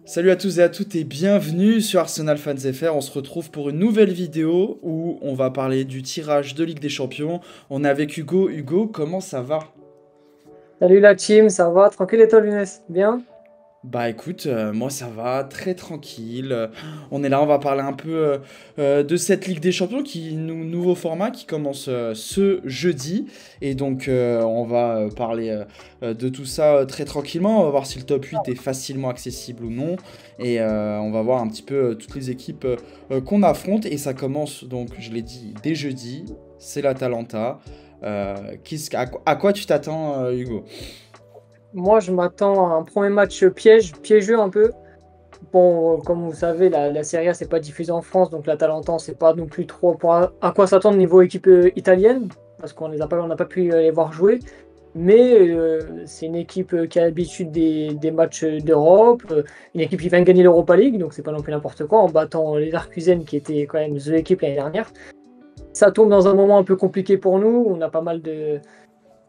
Salut à tous et à toutes et bienvenue sur Arsenal Fans FR. On se retrouve pour une nouvelle vidéo où on va parler du tirage de Ligue des Champions. On est avec Hugo. Hugo, comment ça va? Salut la team, ça va? Tranquille et toi, Younes? Bien? Bah écoute, moi ça va, très tranquille. On est là, on va parler un peu de cette Ligue des Champions, nouveau format qui commence ce jeudi. Et donc on va parler de tout ça très tranquillement. On va voir si le top 8 est facilement accessible ou non. Et on va voir un petit peu toutes les équipes qu'on affronte. Et ça commence donc, je l'ai dit, dès jeudi. C'est l'Atalanta. À quoi tu t'attends, Hugo? Moi, je m'attends à un premier match piégeux un peu. Bon, comme vous savez, la Serie A, c'est pas diffusé en France, donc l'Atalanta, on sait pas non plus trop à quoi s'attendre niveau équipe italienne, parce on n'a pas pu les voir jouer. Mais c'est une équipe qui a l'habitude des matchs d'Europe, une équipe qui vient de gagner l'Europa League, donc c'est pas non plus n'importe quoi, en battant les Leverkusen, qui était quand même l'équipe l'année dernière. Ça tombe dans un moment un peu compliqué pour nous,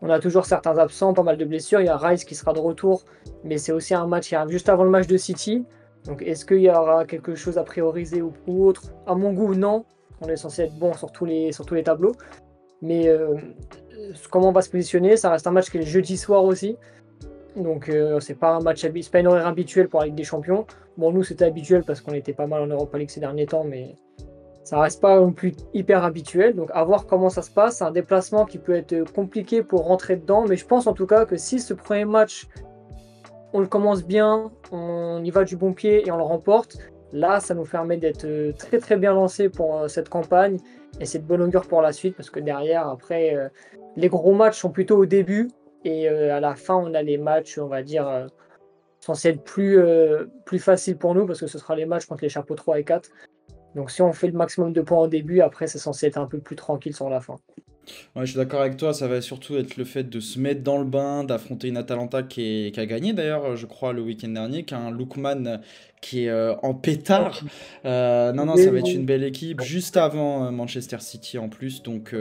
on a toujours certains absents, pas mal de blessures. Il y a Rice qui sera de retour, mais c'est aussi un match qui arrive juste avant le match de City. Donc est-ce qu'il y aura quelque chose à prioriser ou autre? À mon goût, non. On est censé être bon sur tous les tableaux. Mais comment on va se positionner? Ça reste un match qui est le jeudi soir aussi. Donc c'est pas une horaire habituelle pour la Ligue des Champions. Bon, nous c'était habituel parce qu'on était pas mal en Europa League ces derniers temps, mais ça reste pas non plus hyper habituel, donc à voir comment ça se passe. C'est un déplacement qui peut être compliqué pour rentrer dedans, mais je pense en tout cas que si ce premier match, on le commence bien, on y va du bon pied et on le remporte, là, ça nous permet d'être très très bien lancé pour cette campagne et c'est de bon augure pour la suite parce que derrière, après, les gros matchs sont plutôt au début et à la fin, on a les matchs, on va dire, censés être plus faciles pour nous parce que ce sera les matchs contre les chapeaux 3 et 4. Donc si on fait le maximum de points au début, après c'est censé être un peu plus tranquille sur la fin. Ouais, je suis d'accord avec toi, ça va surtout être le fait de se mettre dans le bain, d'affronter une Atalanta qui a gagné d'ailleurs, je crois, le week-end dernier, qui a un Lookman qui est en pétard. Non, ça va être une belle équipe, juste avant Manchester City en plus, donc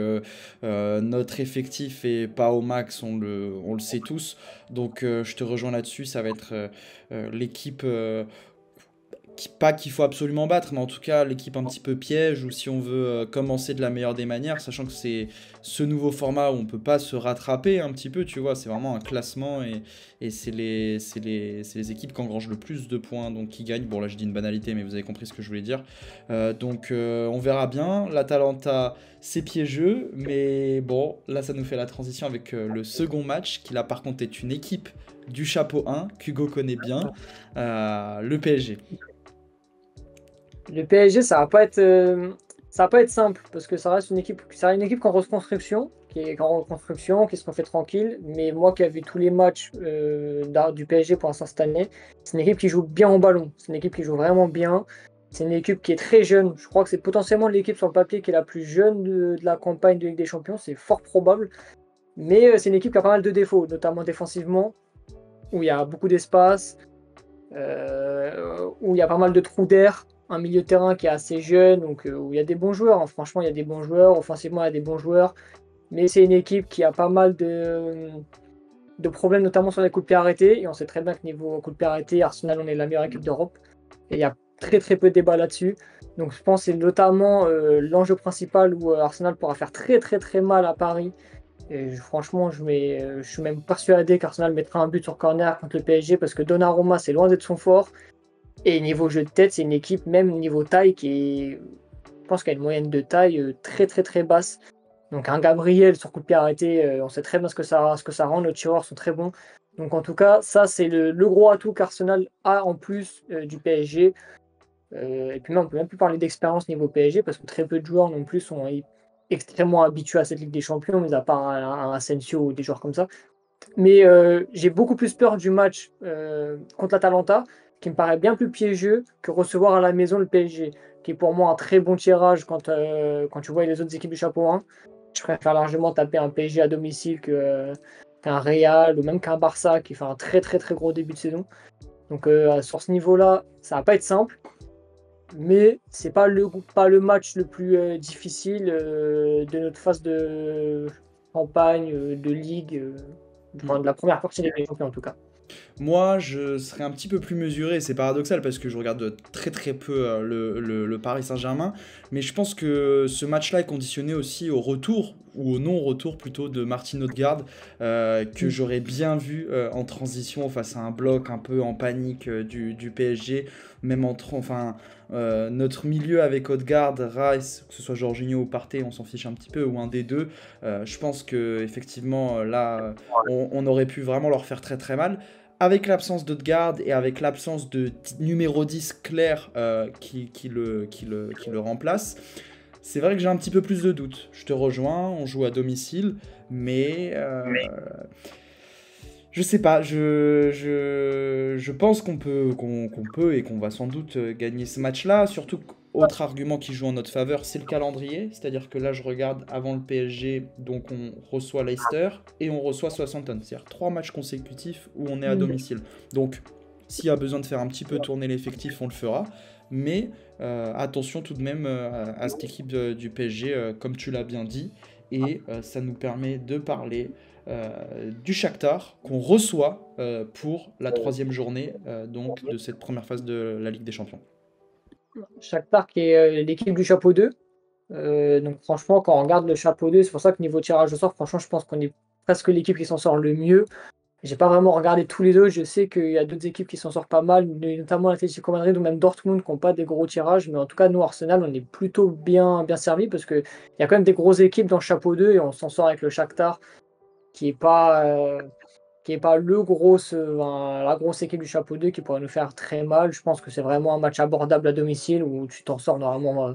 notre effectif est pas au max, on le sait tous, donc je te rejoins là-dessus, ça va être l'équipe pas qu'il faut absolument battre, mais en tout cas l'équipe un petit peu piège, ou si on veut commencer de la meilleure des manières, sachant que c'est ce nouveau format où on peut pas se rattraper un petit peu, tu vois, c'est vraiment un classement et c'est les équipes qui engrangent le plus de points, donc qui gagnent. Bon là je dis une banalité, mais vous avez compris ce que je voulais dire. On verra bien. L'Atalanta c'est piégeux, mais bon là ça nous fait la transition avec le second match, qui là par contre est une équipe du chapeau 1 qu'Hugo connaît bien, le PSG. Le PSG, ça va pas être simple parce que ça reste une équipe en reconstruction, qui se refait tranquille. Mais moi qui ai vu tous les matchs du PSG pour l'instant cette année, c'est une équipe qui joue bien au ballon. C'est une équipe qui joue vraiment bien. C'est une équipe qui est très jeune. Je crois que c'est potentiellement l'équipe sur le papier qui est la plus jeune de la campagne de Ligue des Champions. C'est fort probable. Mais c'est une équipe qui a pas mal de défauts, notamment défensivement, où il y a beaucoup d'espace, où il y a pas mal de trous d'air, un milieu de terrain qui est assez jeune, donc où il y a des bons joueurs, hein. Franchement, il y a des bons joueurs, offensivement, il y a des bons joueurs, mais c'est une équipe qui a pas mal de problèmes, notamment sur les coups de pied arrêtés, et on sait très bien que niveau coups de pied arrêtés, Arsenal, on est la meilleure équipe d'Europe, et il y a très très peu de débat là-dessus. Donc je pense que c'est notamment l'enjeu principal où Arsenal pourra faire très très très mal à Paris. Franchement, je suis même persuadé qu'Arsenal mettra un but sur corner contre le PSG parce que Donnarumma, c'est loin d'être son fort. Et niveau jeu de tête, c'est une équipe, même niveau taille, je pense qu'elle a une moyenne de taille très très très basse. Donc un Gabriel sur coup de pied arrêté, on sait très bien ce que ça rend, nos tireurs sont très bons. Donc en tout cas, ça c'est le gros atout qu'Arsenal a en plus du PSG. Et puis même, on peut même plus parler d'expérience niveau PSG parce que très peu de joueurs non plus sont extrêmement habitués à cette Ligue des Champions, mis à part un Asensio ou des joueurs comme ça. Mais j'ai beaucoup plus peur du match contre l'Atalanta, qui me paraît bien plus piégeux que recevoir à la maison le PSG, qui est pour moi un très bon tirage quand tu vois les autres équipes du chapeau 1. Je préfère largement taper un PSG à domicile qu'un Real ou même qu'un Barça qui fait un très très très gros début de saison. Donc sur ce niveau-là, ça va pas être simple, mais c'est pas le match le plus difficile de notre phase de campagne, de ligue, enfin, de la première partie des Champions en tout cas. Moi, je serais un petit peu plus mesuré. C'est paradoxal parce que je regarde très très peu le Paris Saint-Germain. Mais je pense que ce match-là est conditionné aussi au retour, ou au non-retour plutôt, de Martin Odegaard, que j'aurais bien vu en transition face à un bloc un peu en panique du PSG. Même enfin, notre milieu avec Odegaard, Rice, que ce soit Jorginho ou Partey, on s'en fiche un petit peu, ou un des deux. Je pense que effectivement là, on aurait pu vraiment leur faire très très mal. Avec l'absence d'Odegaard et avec l'absence de numéro 10 clair qui le remplace, c'est vrai que j'ai un petit peu plus de doutes. Je te rejoins, on joue à domicile, mais je sais pas, je pense qu'on peut et qu'on va sans doute gagner ce match-là. Surtout qu'autre argument qui joue en notre faveur, c'est le calendrier. C'est-à-dire que là, je regarde avant le PSG, donc on reçoit Leicester et on reçoit Southampton. C'est-à-dire 3 matchs consécutifs où on est à domicile. Donc, s'il y a besoin de faire un petit peu tourner l'effectif, on le fera. Mais attention tout de même à cette équipe du PSG, comme tu l'as bien dit. Et ça nous permet de parler du Shakhtar qu'on reçoit pour la 3e journée donc de cette première phase de la Ligue des Champions. Shakhtar qui est l'équipe du chapeau 2. Donc franchement, quand on regarde le chapeau 2, c'est pour ça que niveau tirage au sort, franchement, je pense qu'on est presque l'équipe qui s'en sort le mieux. J'ai pas vraiment regardé tous les autres. Je sais qu'il y a d'autres équipes qui s'en sortent pas mal, notamment l'Atlético Madrid ou même Dortmund qui n'ont pas des gros tirages. Mais en tout cas, nous, Arsenal, on est plutôt bien servi parce qu'il y a quand même des grosses équipes dans le chapeau 2 et on s'en sort avec le Shakhtar qui est pas, la grosse équipe du chapeau 2 qui pourrait nous faire très mal. Je pense que c'est vraiment un match abordable à domicile où tu t'en sors normalement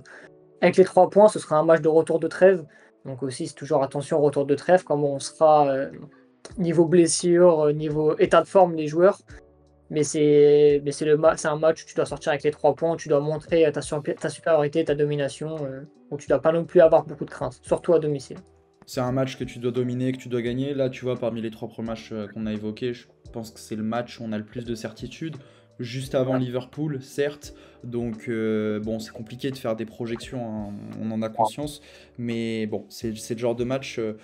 avec les 3 points. Ce sera un match de retour de trêve. Donc aussi, c'est toujours attention au retour de trêve, comme on sera niveau blessure, niveau état de forme des joueurs. Mais c'est un match où tu dois sortir avec les 3 points, où tu dois montrer ta supériorité, ta domination, où tu dois pas non plus avoir beaucoup de crainte, surtout à domicile. C'est un match que tu dois dominer, que tu dois gagner. Là, tu vois, parmi les 3 premiers matchs qu'on a évoqués, je pense que c'est le match où on a le plus de certitude. Juste avant Liverpool, certes. Donc, bon, c'est compliqué de faire des projections, hein, on en a conscience. Mais bon, c'est le genre de match sur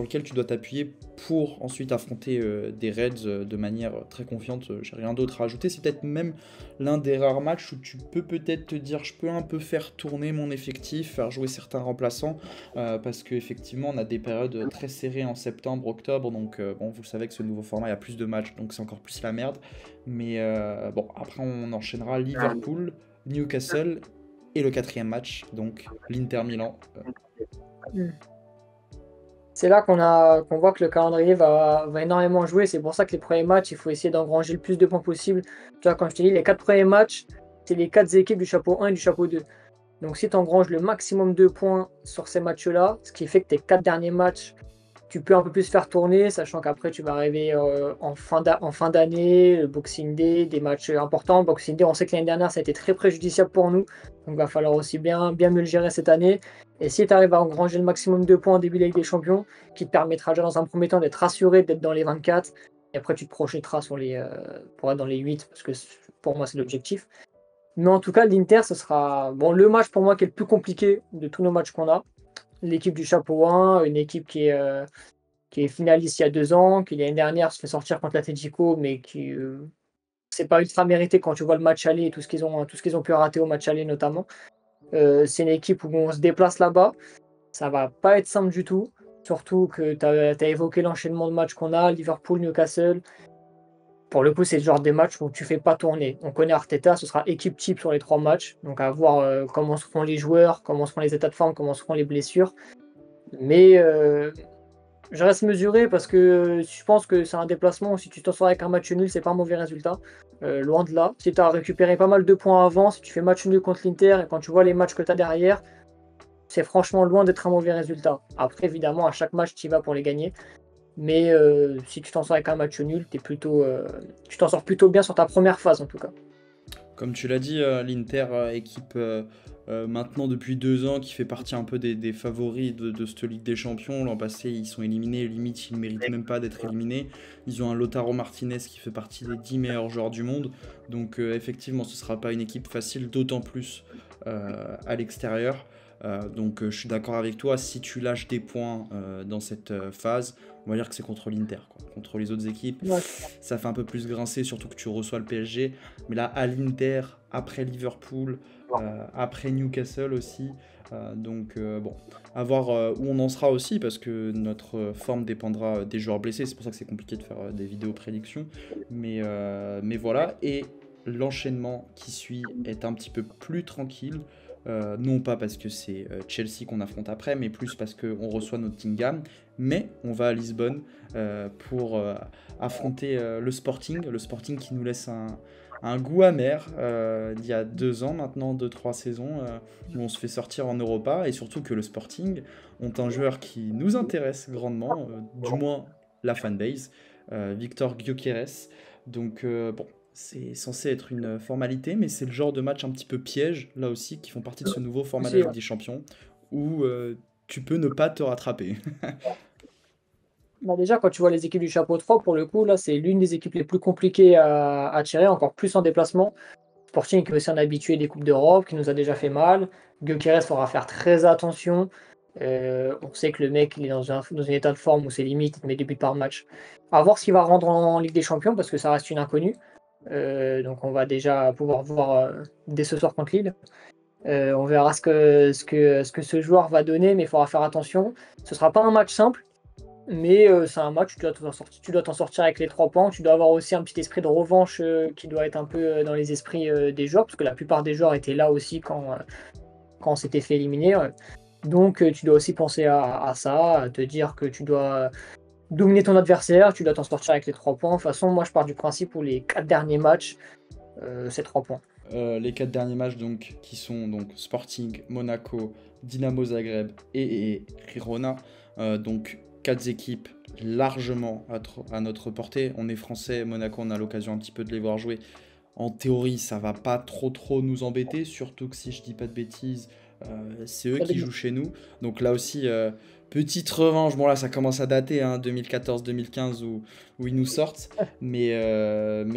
lequel tu dois t'appuyer pour ensuite affronter des Reds de manière très confiante. J'ai rien d'autre à ajouter. C'est peut-être même l'un des rares matchs où tu peux peut-être te dire je peux un peu faire tourner mon effectif, faire jouer certains remplaçants, parce qu'effectivement on a des périodes très serrées en septembre, octobre, donc bon, vous le savez que ce nouveau format il y a plus de matchs, donc c'est encore plus la merde. Mais bon, après on enchaînera Liverpool, Newcastle et le 4e match, donc l'Inter Milan. C'est là qu'on voit que le calendrier va énormément jouer. C'est pour ça que les premiers matchs, il faut essayer d'engranger le plus de points possible. Tu vois, quand je te dis, les 4 premiers matchs, c'est les 4 équipes du chapeau 1 et du chapeau 2. Donc si tu engranges le maximum de points sur ces matchs-là, ce qui fait que tes 4 derniers matchs, tu peux un peu plus faire tourner, sachant qu'après tu vas arriver en fin d'année, le Boxing Day, des matchs importants. Boxing Day, on sait que l'année dernière, ça a été très préjudiciable pour nous. Donc il va falloir aussi bien mieux le gérer cette année. Et si tu arrives à engranger le maximum de points en début de Ligue des Champions, qui te permettra déjà dans un premier temps d'être rassuré, d'être dans les 24, et après tu te projetteras pour être dans les 8, parce que pour moi c'est l'objectif. Mais en tout cas, l'Inter, ce sera le match pour moi qui est le plus compliqué de tous nos matchs qu'on a. L'équipe du chapeau 1, une équipe qui est finaliste il y a 2 ans, qui l'année dernière se fait sortir contre l'Atlético, mais qui c'est pas ultra mérité quand tu vois le match aller et tout ce qu'ils ont pu rater au match aller notamment. C'est une équipe où on se déplace là-bas. Ça va pas être simple du tout. Surtout que tu as évoqué l'enchaînement de matchs qu'on a, Liverpool, Newcastle. Pour le coup, c'est le genre des matchs où tu fais pas tourner. On connaît Arteta, ce sera équipe type sur les 3 matchs. Donc à voir comment seront les joueurs, comment seront les états de forme, comment seront les blessures. Mais je reste mesuré parce que je pense que c'est un déplacement où si tu t'en sors avec un match nul, c'est pas un mauvais résultat. Loin de là. Si tu as récupéré pas mal de points avant, si tu fais match nul contre l'Inter et quand tu vois les matchs que tu as derrière, c'est franchement loin d'être un mauvais résultat. Après, évidemment, à chaque match, tu y vas pour les gagner. Mais si tu t'en sors avec un match nul, tu t'en sors plutôt bien sur ta première phase en tout cas. Comme tu l'as dit, l'Inter, équipe maintenant depuis 2 ans qui fait partie un peu des favoris de cette Ligue des Champions. L'an passé, ils sont éliminés, limite, ils ne méritent même pas d'être éliminés. Ils ont un Lautaro Martinez qui fait partie des 10 meilleurs joueurs du monde. Donc effectivement, ce ne sera pas une équipe facile, d'autant plus à l'extérieur. Donc je suis d'accord avec toi, si tu lâches des points dans cette phase, on va dire que c'est contre l'Inter, quoi. Contre les autres équipes, Ouais. ça fait un peu plus grincer, surtout que tu reçois le PSG. Mais là, à l'Inter, après Liverpool, après Newcastle aussi. Bon, à voir où on en sera aussi, parce que notre forme dépendra des joueurs blessés. C'est pour ça que c'est compliqué de faire des vidéos prédictions. Mais voilà, et l'enchaînement qui suit est un petit peu plus tranquille. Non pas parce que c'est Chelsea qu'on affronte après, mais plus parce qu'on reçoit Nottingham. Mais on va à Lisbonne pour affronter le Sporting qui nous laisse un goût amer d'il y a 2 ans maintenant, 2, 3 saisons, où on se fait sortir en Europa, et surtout que le Sporting ont un joueur qui nous intéresse grandement, du moins la fanbase, Victor Gyökeres. Donc bon, c'est censé être une formalité, mais c'est le genre de match un petit peu piège, là aussi, qui font partie de ce nouveau format de la Aussi, Ligue des Champions, où tu peux ne pas te rattraper. bah déjà, quand tu vois les équipes du chapeau 3, pour le coup, là, c'est l'une des équipes les plus compliquées à tirer, encore plus en déplacement. Sporting, qui est aussi un habitué des Coupes d'Europe, qui nous a déjà fait mal. Gyökeres faudra faire très attention. On sait que le mec, il est dans un état de forme où c'est limite, il te met 2 buts par match. À voir ce qu'il va rendre en Ligue des Champions, parce que ça reste une inconnue. Donc on va déjà pouvoir voir dès ce soir contre Lille. On verra ce que ce joueur va donner, mais il faudra faire attention. Ce sera pas un match simple, mais c'est un match où tu dois t'en sortir avec les 3 points. Tu dois avoir aussi un petit esprit de revanche qui doit être un peu dans les esprits des joueurs, parce que la plupart des joueurs étaient là aussi quand on s'était fait éliminer. Donc tu dois aussi penser à ça, à te dire que tu dois dominer ton adversaire, tu dois t'en sortir avec les 3 points. De toute façon, moi je pars du principe où les 4 derniers matchs, c'est 3 points. Les 4 derniers matchs donc, qui sont donc Sporting, Monaco, Dynamo Zagreb et Girona. Donc 4 équipes largement à notre portée. On est français, Monaco, on a l'occasion un petit peu de les voir jouer. En théorie, ça va pas trop nous embêter, surtout que si je dis pas de bêtises, c'est eux qui jouent chez nous. Donc là aussi, petite revanche. Bon là, ça commence à dater, hein, 2014-2015 où ils nous sortent. Mais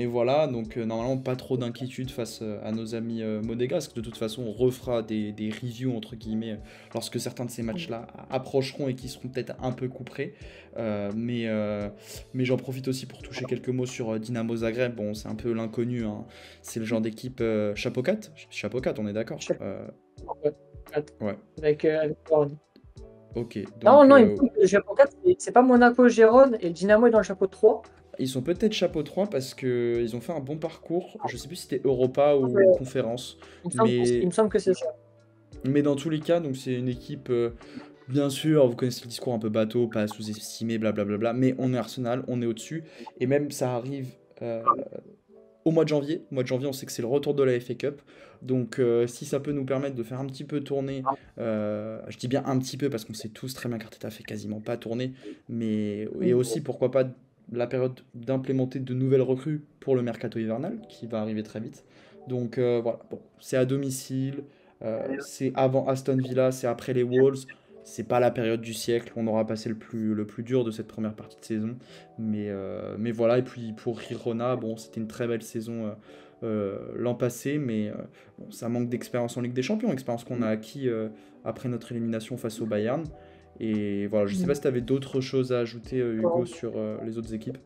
voilà, donc normalement, pas trop d'inquiétude face à nos amis monégasques. De toute façon, on refera des reviews, entre guillemets, lorsque certains de ces matchs-là approcheront et qui seront peut-être un peu couperés. Mais j'en profite aussi pour toucher quelques mots sur Dynamo Zagreb. Bon, c'est un peu l'inconnu, hein. C'est le genre d'équipe chapeau 4. Chapeau 4, on est d'accord. Ouais, Avec Gérone. ok. Non, Donc, non, il me semble que le chapeau 4, c'est pas Monaco, Gérone, et le Dynamo est dans le chapeau 3. ils sont peut-être chapeau 3 parce qu'ils ont fait un bon parcours. Je sais plus si c'était Europa ou Conférence. Il Mais, me semble que c'est ça. mais dans tous les cas, donc c'est une équipe, bien sûr, vous connaissez le discours un peu bateau, pas sous-estimé, blablabla. Mais on est Arsenal, on est au-dessus. Et même ça arrive au mois de janvier. Au mois de janvier, on sait que c'est le retour de la FA Cup. Donc, si ça peut nous permettre de faire un petit peu tourner, je dis bien un petit peu parce qu'on sait tous très bien qu'Arteta fait quasiment pas tourner, mais et aussi pourquoi pas la période d'implémenter de nouvelles recrues pour le mercato hivernal qui va arriver très vite. Donc voilà, bon, c'est à domicile, c'est avant Aston Villa, c'est après les Wolves. C'est pas la période du siècle, on aura passé le plus dur de cette première partie de saison. Mais voilà, et puis pour Girona, bon, c'était une très belle saison l'an passé, mais bon, ça manque d'expérience en Ligue des Champions, expérience qu'on a acquis après notre élimination face au Bayern. Et voilà, je sais pas si tu avais d'autres choses à ajouter, Hugo, sur les autres équipes.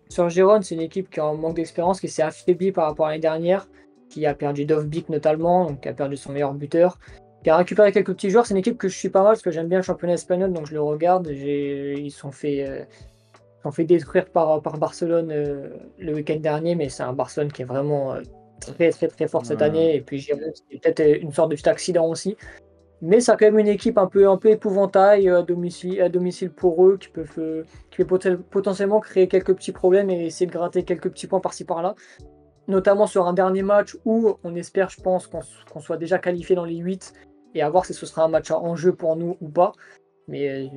Sur Gérone, c'est une équipe qui a un manque d'expérience, qui s'est affaiblie par rapport à l'année dernière, qui a perdu Dovbyk notamment, donc qui a perdu son meilleur buteur, qui a récupéré quelques petits joueurs. C'est une équipe que je suis pas mal parce que j'aime bien le championnat espagnol, donc je le regarde. Ils sont fait détruire par Barcelone le week-end dernier, mais c'est un Barcelone qui est vraiment très très très fort cette Ouais. année. Et puis Gérone, c'est peut-être une sorte de petit accident aussi. Mais c'est quand même une équipe un peu épouvantail à domicile pour eux, qui peut potentiellement créer quelques petits problèmes et essayer de gratter quelques petits points par-ci par-là. Notamment sur un dernier match où on espère, je pense, qu'on soit déjà qualifié dans les 8 et à voir si ce sera un match à enjeu pour nous ou pas. Mais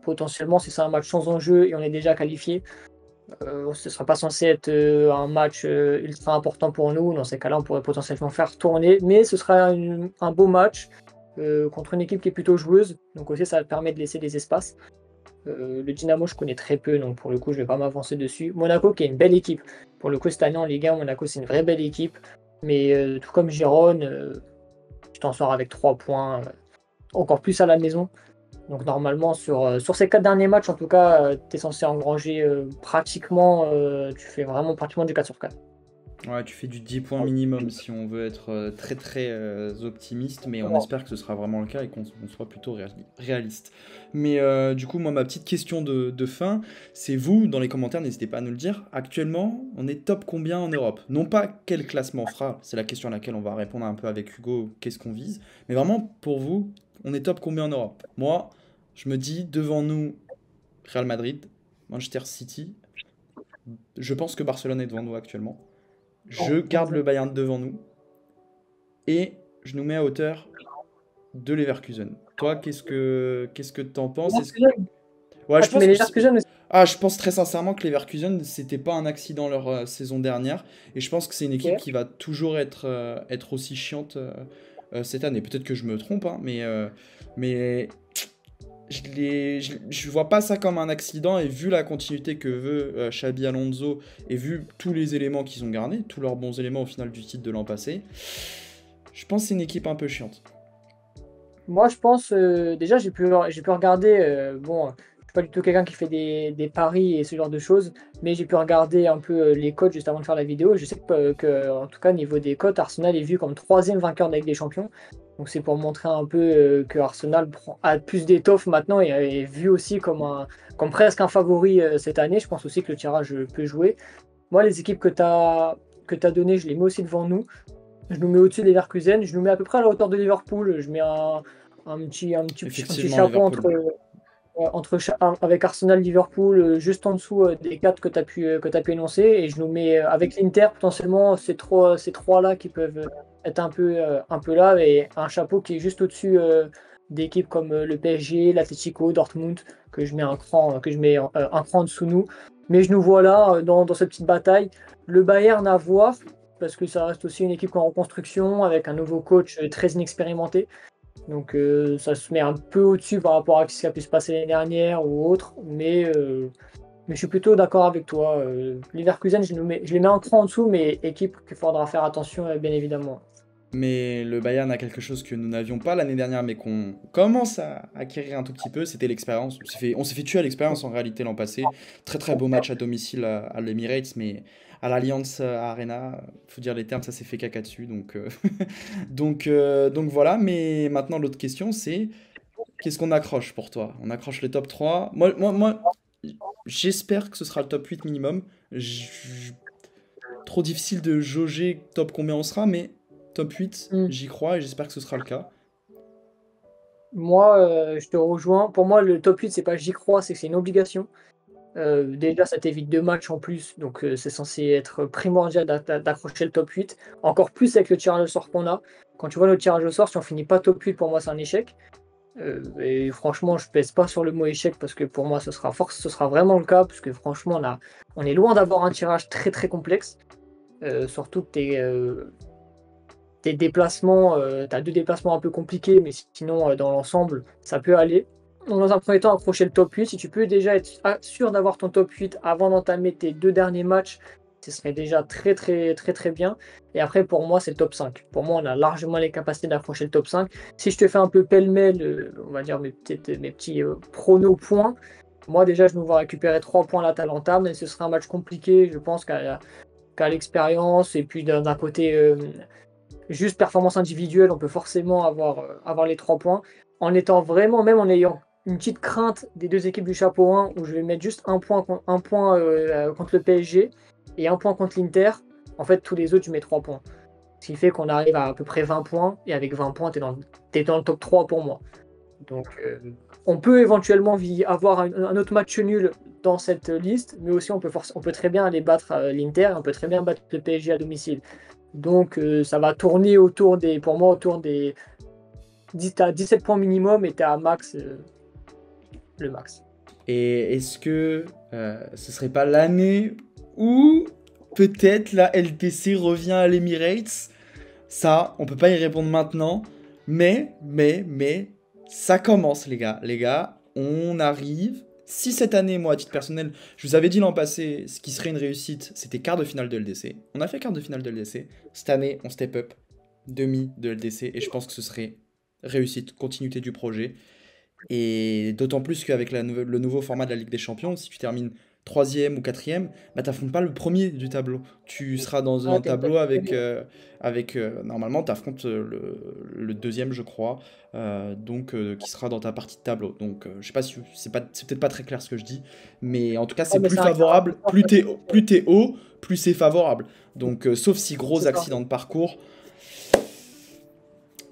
potentiellement, si c'est un match sans enjeu et on est déjà qualifié, ce ne sera pas censé être un match ultra important pour nous. Dans ces cas-là, on pourrait potentiellement faire tourner, mais ce sera un beau match contre une équipe qui est plutôt joueuse. Donc aussi, ça permet de laisser des espaces. Le Dynamo, je connais très peu, donc pour le coup, je ne vais pas m'avancer dessus. Monaco, qui est une belle équipe. Pour le coup, cette année en Ligue 1, Monaco, c'est une vraie belle équipe. Mais tout comme Gérone, tu t'en sors avec 3 points. encore plus à la maison. Donc normalement, sur ces 4 derniers matchs, en tout cas, tu es censé engranger pratiquement, tu fais vraiment pratiquement du 4 sur 4. Ouais, tu fais du 10 points minimum si on veut être très très optimiste, mais on espère que ce sera vraiment le cas et qu'on soit plutôt réaliste. Mais du coup, moi, ma petite question de fin, c'est vous, dans les commentaires, n'hésitez pas à nous le dire. Actuellement, on est top combien en Europe? Non pas quel classement on fera, c'est la question à laquelle on va répondre un peu avec Hugo, qu'est-ce qu'on vise, mais vraiment pour vous, on est top combien en Europe? Moi, je me dis devant nous Real Madrid, Manchester City, je pense que Barcelone est devant nous actuellement. Je garde le Bayern devant nous et je nous mets à hauteur de Leverkusen. Toi, qu'est-ce que t'en penses? Ouais, Ah, je tu pense mets que les Leverkusen aussi. je pense très sincèrement que Leverkusen c'était pas un accident leur saison dernière et je pense que c'est une équipe Ok. qui va toujours être aussi chiante cette année. Peut-être que je me trompe, hein, mais je vois pas ça comme un accident et vu la continuité que veut Xabi Alonso et vu tous les éléments qu'ils ont gardés, tous leurs bons éléments au final du titre de l'an passé, je pense que c'est une équipe un peu chiante. Moi, je pense, déjà, j'ai pu regarder, bon, je suis pas du tout quelqu'un qui fait des paris et ce genre de choses, mais j'ai pu regarder un peu les cotes juste avant de faire la vidéo. Je sais en tout cas, niveau des cotes, Arsenal est vu comme troisième vainqueur de la Ligue des Champions. Donc, c'est pour montrer un peu que Arsenal a plus d'étoffe maintenant et est vu aussi comme presque un favori cette année. Je pense aussi que le tirage peut jouer. Moi, les équipes que tu as données, je les mets aussi devant nous. Je nous mets au-dessus des Leverkusen, je nous mets à peu près à la hauteur de Liverpool. Je mets un petit Effectivement, chapeau Liverpool. avec Arsenal, Liverpool, juste en dessous des quatre que tu as pu énoncer. Et je nous mets avec l'Inter, potentiellement, ces trois-là qui peuvent être un peu là. Et un chapeau qui est juste au-dessus d'équipes comme le PSG, l'Atlético, Dortmund, que je mets un cran en dessous nous. Mais je nous vois là, dans cette petite bataille. Le Bayern à voir, parce que ça reste aussi une équipe en reconstruction, avec un nouveau coach très inexpérimenté. Donc ça se met un peu au-dessus par rapport à ce qui a pu se passer l'année dernière ou autre, mais je suis plutôt d'accord avec toi. Leverkusen, je les mets un cran en dessous, mais équipe qu'il faudra faire attention, bien évidemment. Mais le Bayern a quelque chose que nous n'avions pas l'année dernière, mais qu'on commence à acquérir un tout petit peu, c'était l'expérience. On s'est fait tuer à l'expérience en réalité l'an passé. Très très beau match à domicile à l'Emirates, mais à l'Allianz Arena, faut dire les termes, ça s'est fait caca dessus. Donc voilà, mais maintenant l'autre question c'est qu'est-ce qu'on accroche pour toi? On accroche le top 3. Moi, j'espère que ce sera le top 8 minimum. Trop difficile de jauger top combien on sera, mais top 8, Hmm. j'y crois et j'espère que ce sera le cas. Moi, je te rejoins. Pour moi, le top 8, c'est pas j'y crois, c'est que c'est une obligation. Déjà, ça t'évite 2 matchs en plus, donc c'est censé être primordial d'accrocher le top 8. Encore plus avec le tirage au sort qu'on a. Quand tu vois le tirage au sort, si on finit pas top 8, pour moi, c'est un échec. Et franchement, je pèse pas sur le mot échec parce que pour moi, ce sera vraiment le cas, parce que franchement, on est loin d'avoir un tirage très très complexe. Surtout que tes déplacements, tu as deux déplacements un peu compliqués, mais sinon, dans l'ensemble, ça peut aller. Donc, dans un premier temps, accrocher le top 8. Si tu peux déjà être sûr d'avoir ton top 8 avant d'entamer tes 2 derniers matchs, ce serait déjà très très très très bien. Et après, pour moi, c'est le top 5. Pour moi, on a largement les capacités d'accrocher le top 5. Si je te fais un peu pêle-mêle, on va dire mes petits pronos points, moi déjà, je me vois récupérer 3 points à l'Atalanta, mais ce sera un match compliqué, je pense, qu'à l'expérience. Et puis d'un côté, juste performance individuelle, on peut forcément avoir les 3 points. En étant vraiment, même en ayant une petite crainte des deux équipes du chapeau 1, où je vais mettre juste un point contre le PSG et un point contre l'Inter. En fait, tous les autres, je mets 3 points. Ce qui fait qu'on arrive à peu près 20 points, et avec 20 points, t'es dans le top 3 pour moi. Donc, on peut éventuellement avoir un autre match nul dans cette liste, mais aussi on peut très bien aller battre l'Inter, on peut très bien battre le PSG à domicile. Donc ça va tourner pour moi, autour des 17 points minimum et tu à max, le max. Et est-ce que ce serait pas l'année où peut-être la LDC revient à l'Emirates? Ça, on peut pas y répondre maintenant, mais, ça commence, les gars. Les gars, on arrive. Si cette année, moi, à titre personnel, je vous avais dit l'an passé, ce qui serait une réussite, c'était quart de finale de LDC. On a fait quart de finale de LDC. Cette année, on step up, demi de LDC, et je pense que ce serait réussite, continuité du projet. Et d'autant plus qu'avec le nouveau format de la Ligue des Champions, si tu termines troisième ou quatrième, bah t'affrontes pas le premier du tableau. Tu seras dans Ah, un tableau normalement, tu affrontes le deuxième, je crois, qui sera dans ta partie de tableau. Donc, je sais pas si c'est peut-être pas très clair ce que je dis, mais en tout cas, c'est mais plus c'est un favorable. caractère, en fait. Plus t'es haut, plus c'est favorable. Donc, sauf si gros C'est ça. accident de parcours,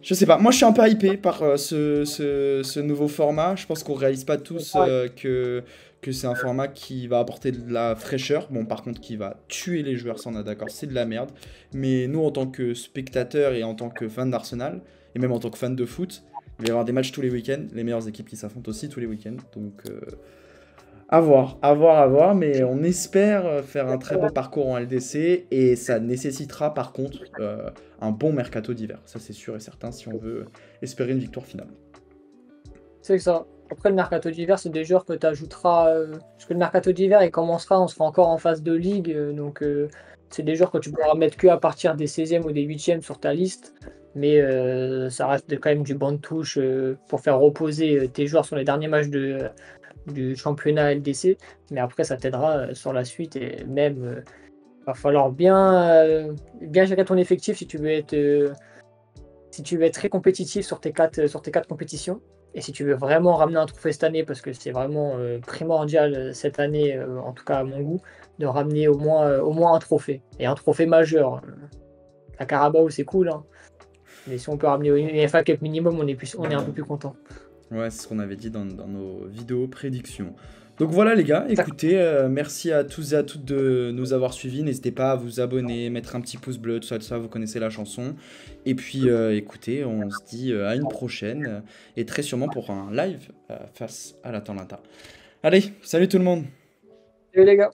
je sais pas, moi je suis un peu hypé par ce nouveau format. Je pense qu'on réalise pas tous Ouais, que c'est un format qui va apporter de la fraîcheur. Bon, par contre, qui va tuer les joueurs, ça on est d'accord, c'est de la merde. Mais nous, en tant que spectateurs et en tant que fans d'Arsenal, et même en tant que fans de foot, il va y avoir des matchs tous les week-ends, les meilleures équipes qui s'affrontent aussi tous les week-ends. Donc, à voir, à voir, à voir, mais on espère faire un très beau parcours en LDC et ça nécessitera par contre un bon mercato d'hiver. Ça c'est sûr et certain si on veut espérer une victoire finale. c'est ça. Après, le mercato d'hiver, c'est des joueurs que tu ajouteras. Parce que le mercato d'hiver, il commencera, on sera encore en phase de ligue. Donc, c'est des joueurs que tu pourras mettre que à partir des 16e ou des 8e sur ta liste. Mais ça reste quand même du banc de touche pour faire reposer tes joueurs sur les derniers matchs du championnat LDC. Mais après, ça t'aidera sur la suite. Et même, va falloir bien gérer ton effectif si tu veux être très compétitif sur tes quatre compétitions. Et si tu veux vraiment ramener un trophée cette année, parce que c'est vraiment primordial cette année, en tout cas à mon goût, de ramener au moins un trophée. Et un trophée majeur. La Carabao, c'est cool, hein. Mais si on peut ramener une FA Cup minimum, on est un peu plus content. Ouais, c'est ce qu'on avait dit dans nos vidéos prédictions. Donc voilà les gars, écoutez, merci à tous et à toutes de nous avoir suivis. N'hésitez pas à vous abonner, mettre un petit pouce bleu, tout ça, vous connaissez la chanson. Et puis écoutez, on se dit à une prochaine et très sûrement pour un live face à l'Atalanta. Allez, salut tout le monde! Salut les gars!